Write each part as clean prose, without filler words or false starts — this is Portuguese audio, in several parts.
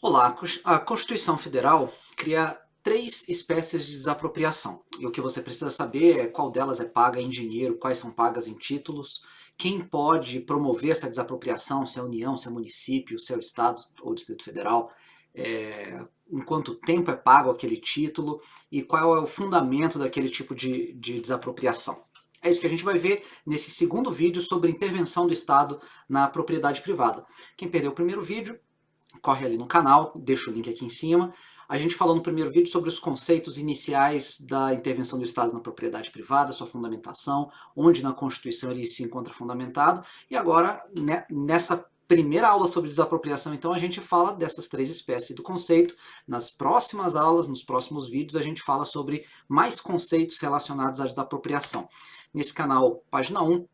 Olá, a Constituição Federal cria três espécies de desapropriação. E o que você precisa saber é qual delas é paga em dinheiro, quais são pagas em títulos, quem pode promover essa desapropriação, se é a União, se é o município, se é o Estado ou o Distrito Federal, em quanto tempo é pago aquele título e qual é o fundamento daquele tipo de desapropriação. É isso que a gente vai ver nesse segundo vídeo sobre intervenção do Estado na propriedade privada. Quem perdeu o primeiro vídeo, corre ali no canal, deixa o link aqui em cima. A gente falou no primeiro vídeo sobre os conceitos iniciais da intervenção do Estado na propriedade privada, sua fundamentação, onde na Constituição ele se encontra fundamentado. E agora, nessa primeira aula sobre desapropriação, então, a gente fala dessas três espécies do conceito. Nas próximas aulas, nos próximos vídeos, a gente fala sobre mais conceitos relacionados à desapropriação. Nesse canal, página 1,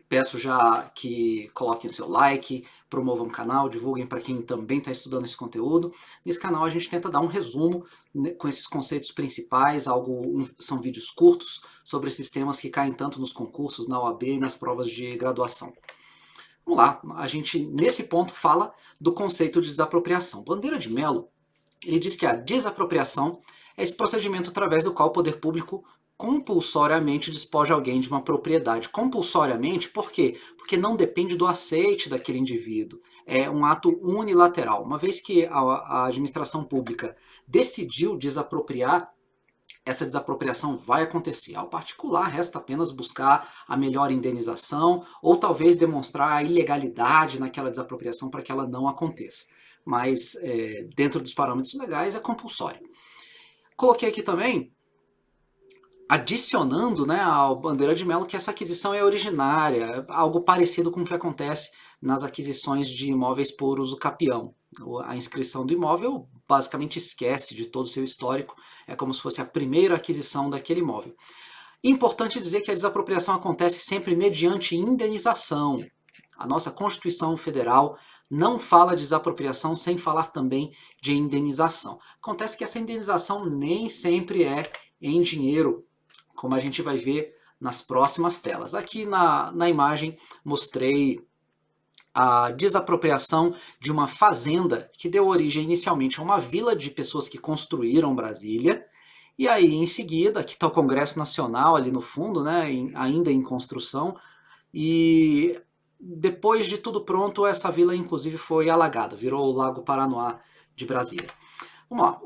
peço já que coloquem o seu like, promovam o canal, divulguem para quem também está estudando esse conteúdo. Nesse canal a gente tenta dar um resumo, né, com esses conceitos principais, são vídeos curtos sobre esses temas que caem tanto nos concursos, na OAB e nas provas de graduação. Vamos lá, a gente nesse ponto fala do conceito de desapropriação. Bandeira de Mello, ele diz que a desapropriação é esse procedimento através do qual o poder público compulsoriamente despoja alguém de uma propriedade. Compulsoriamente, por quê? Porque não depende do aceite daquele indivíduo. É um ato unilateral. Uma vez que a administração pública decidiu desapropriar, essa desapropriação vai acontecer. Ao particular, resta apenas buscar a melhor indenização ou talvez demonstrar a ilegalidade naquela desapropriação para que ela não aconteça. Mas, dentro dos parâmetros legais, é compulsório. Coloquei aqui também, adicionando, né, à bandeira de Mello, que essa aquisição é originária, algo parecido com o que acontece nas aquisições de imóveis por uso capião. A inscrição do imóvel basicamente esquece de todo o seu histórico, é como se fosse a primeira aquisição daquele imóvel. Importante dizer que a desapropriação acontece sempre mediante indenização. A nossa Constituição Federal não fala de desapropriação sem falar também de indenização. Acontece que essa indenização nem sempre é em dinheiro, como a gente vai ver nas próximas telas. Aqui na imagem mostrei a desapropriação de uma fazenda que deu origem inicialmente a uma vila de pessoas que construíram Brasília, e aí em seguida, aqui está o Congresso Nacional ali no fundo, né, ainda em construção, e depois de tudo pronto, essa vila inclusive foi alagada, virou o Lago Paranoá de Brasília. Vamos lá,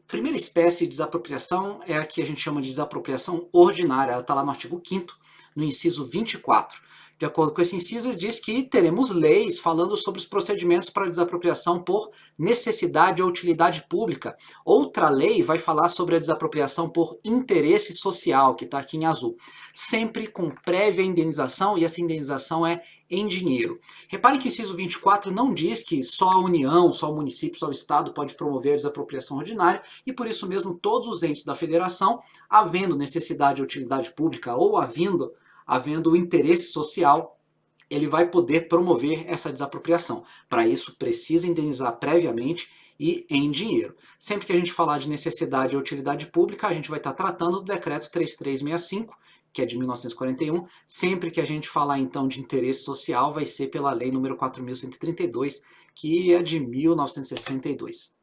primeira espécie de desapropriação é a que a gente chama de desapropriação ordinária, ela está lá no artigo 5º, no inciso 24. De acordo com esse inciso, ele diz que teremos leis falando sobre os procedimentos para desapropriação por necessidade ou utilidade pública. Outra lei vai falar sobre a desapropriação por interesse social, que está aqui em azul. Sempre com prévia indenização, e essa indenização é em dinheiro. Reparem que o inciso 24 não diz que só a União, só o município, só o Estado pode promover a desapropriação ordinária, e por isso mesmo todos os entes da federação, havendo necessidade ou utilidade pública ou havendo interesse social, ele vai poder promover essa desapropriação. Para isso, precisa indenizar previamente e em dinheiro. Sempre que a gente falar de necessidade e utilidade pública, a gente vai estar tratando do decreto 3365, que é de 1941. Sempre que a gente falar então de interesse social, vai ser pela lei número 4.132, que é de 1962.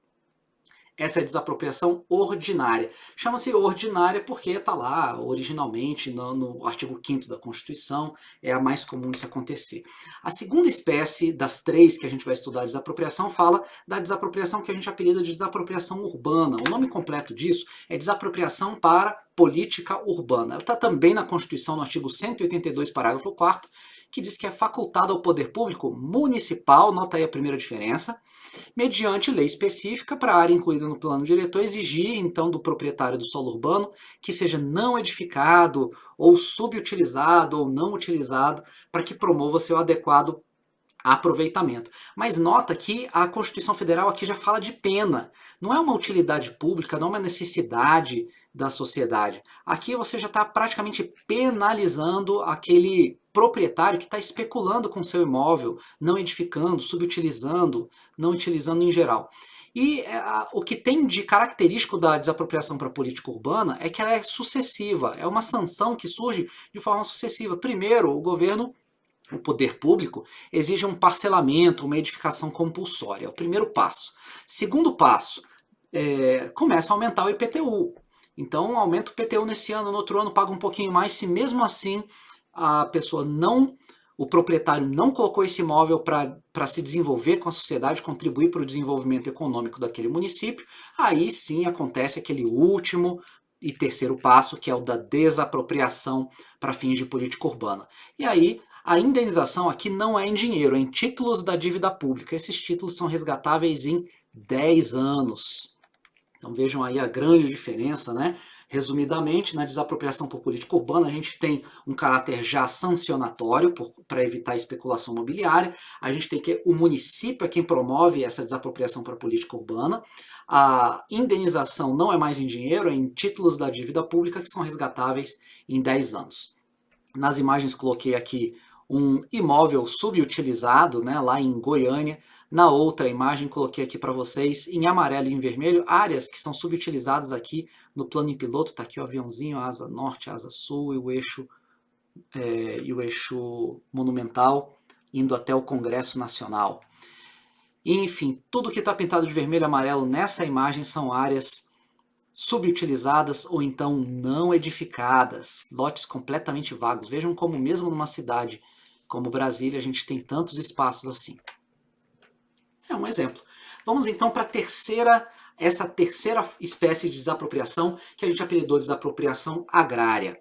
Essa é a desapropriação ordinária. Chama-se ordinária porque está lá originalmente no artigo 5º da Constituição, é a mais comum disso acontecer. A segunda espécie das três que a gente vai estudar a desapropriação fala da desapropriação que a gente apelida de desapropriação urbana. O nome completo disso é desapropriação para política urbana. Ela está também na Constituição, no artigo 182, parágrafo 4º, que diz que é facultado ao poder público municipal, nota aí a primeira diferença, mediante lei específica para a área incluída no plano diretor, exigir então do proprietário do solo urbano que seja não edificado ou subutilizado ou não utilizado para que promova seu adequado aproveitamento. Mas nota que a Constituição Federal aqui já fala de pena. Não é uma utilidade pública, não é uma necessidade da sociedade. Aqui você já está praticamente penalizando aquele proprietário que está especulando com seu imóvel, não edificando, subutilizando, não utilizando em geral. E o que tem de característico da desapropriação para a política urbana é que ela é sucessiva, é uma sanção que surge de forma sucessiva. Primeiro, o governo o poder público exige um parcelamento, uma edificação compulsória. É o primeiro passo. Segundo passo, começa a aumentar o IPTU. Então, aumenta o IPTU nesse ano, no outro ano paga um pouquinho mais, se mesmo assim a pessoa não, o proprietário não colocou esse imóvel para se desenvolver com a sociedade, contribuir para o desenvolvimento econômico daquele município, aí sim acontece aquele último e terceiro passo, que é o da desapropriação para fins de política urbana. E aí, a indenização aqui não é em dinheiro, é em títulos da dívida pública. Esses títulos são resgatáveis em 10 anos. Então vejam aí a grande diferença, né? Resumidamente, na desapropriação por política urbana, a gente tem um caráter já sancionatório para evitar a especulação imobiliária. A gente tem que o município é quem promove essa desapropriação para a política urbana. A indenização não é mais em dinheiro, é em títulos da dívida pública que são resgatáveis em 10 anos. Nas imagens coloquei aqui um imóvel subutilizado, né, lá em Goiânia. Na outra imagem coloquei aqui para vocês, em amarelo e em vermelho, áreas que são subutilizadas aqui no plano em piloto. Está aqui o aviãozinho, a asa norte, a asa sul e o eixo monumental indo até o Congresso Nacional. E, enfim, tudo que está pintado de vermelho e amarelo nessa imagem são áreas subutilizadas ou então não edificadas, lotes completamente vagos. Vejam como mesmo numa cidade como Brasília a gente tem tantos espaços assim. É um exemplo. Vamos então para essa terceira espécie de desapropriação que a gente apelidou de desapropriação agrária.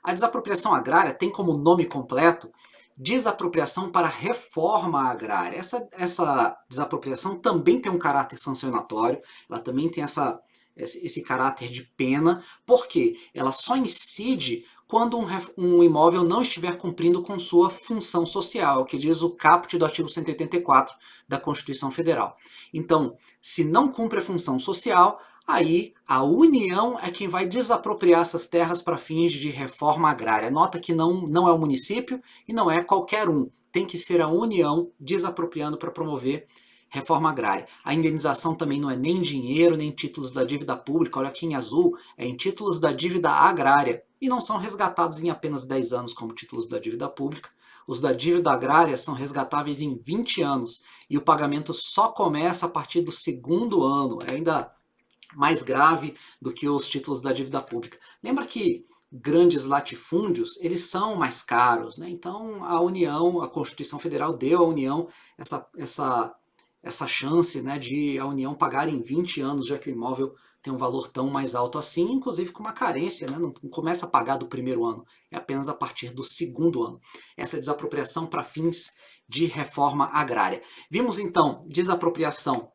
A desapropriação agrária tem como nome completo desapropriação para reforma agrária. Essa desapropriação também tem um caráter sancionatório, ela também tem esse caráter de pena, porque ela só incide quando um imóvel não estiver cumprindo com sua função social, que diz o caput do artigo 184 da Constituição Federal. Então, se não cumpre a função social, aí a União é quem vai desapropriar essas terras para fins de reforma agrária. Nota que não é o município e não é qualquer um. Tem que ser a União desapropriando para promover reforma agrária. A indenização também não é nem dinheiro, nem títulos da dívida pública. Olha aqui em azul, é em títulos da dívida agrária. E não são resgatados em apenas 10 anos como títulos da dívida pública. Os da dívida agrária são resgatáveis em 20 anos. E o pagamento só começa a partir do segundo ano. É ainda mais grave do que os títulos da dívida pública. Lembra que grandes latifúndios, eles são mais caros, né? Então a União, a Constituição Federal deu à União essa chance, né, de a União pagar em 20 anos, já que o imóvel tem um valor tão mais alto assim, inclusive com uma carência, né? Não começa a pagar do primeiro ano, é apenas a partir do segundo ano. Essa é desapropriação para fins de reforma agrária. Vimos então desapropriação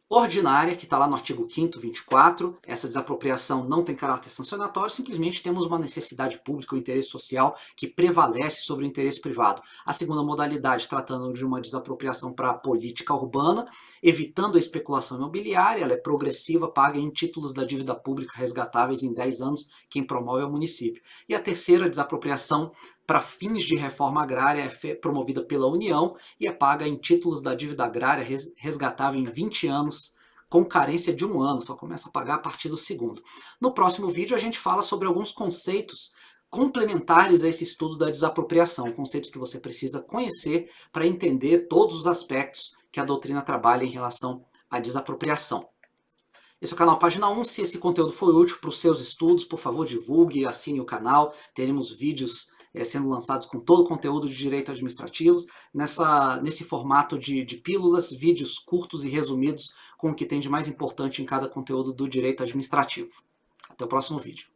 ordinária, que está lá no artigo 5º, 24, essa desapropriação não tem caráter sancionatório, simplesmente temos uma necessidade pública, um interesse social que prevalece sobre o interesse privado. A segunda modalidade, tratando de uma desapropriação para a política urbana, evitando a especulação imobiliária, ela é progressiva, paga em títulos da dívida pública resgatáveis em 10 anos, quem promove é o município. E a terceira, desapropriação para fins de reforma agrária, é promovida pela União e é paga em títulos da dívida agrária resgatável em 20 anos, com carência de 1 ano, só começa a pagar a partir do segundo. No próximo vídeo a gente fala sobre alguns conceitos complementares a esse estudo da desapropriação, conceitos que você precisa conhecer para entender todos os aspectos que a doutrina trabalha em relação à desapropriação. Esse é o canal Página 1. Se esse conteúdo foi útil para os seus estudos, por favor divulgue e assine o canal. Teremos vídeos sendo lançados com todo o conteúdo de direito administrativo, nesse formato de pílulas, vídeos curtos e resumidos com o que tem de mais importante em cada conteúdo do direito administrativo. Até o próximo vídeo.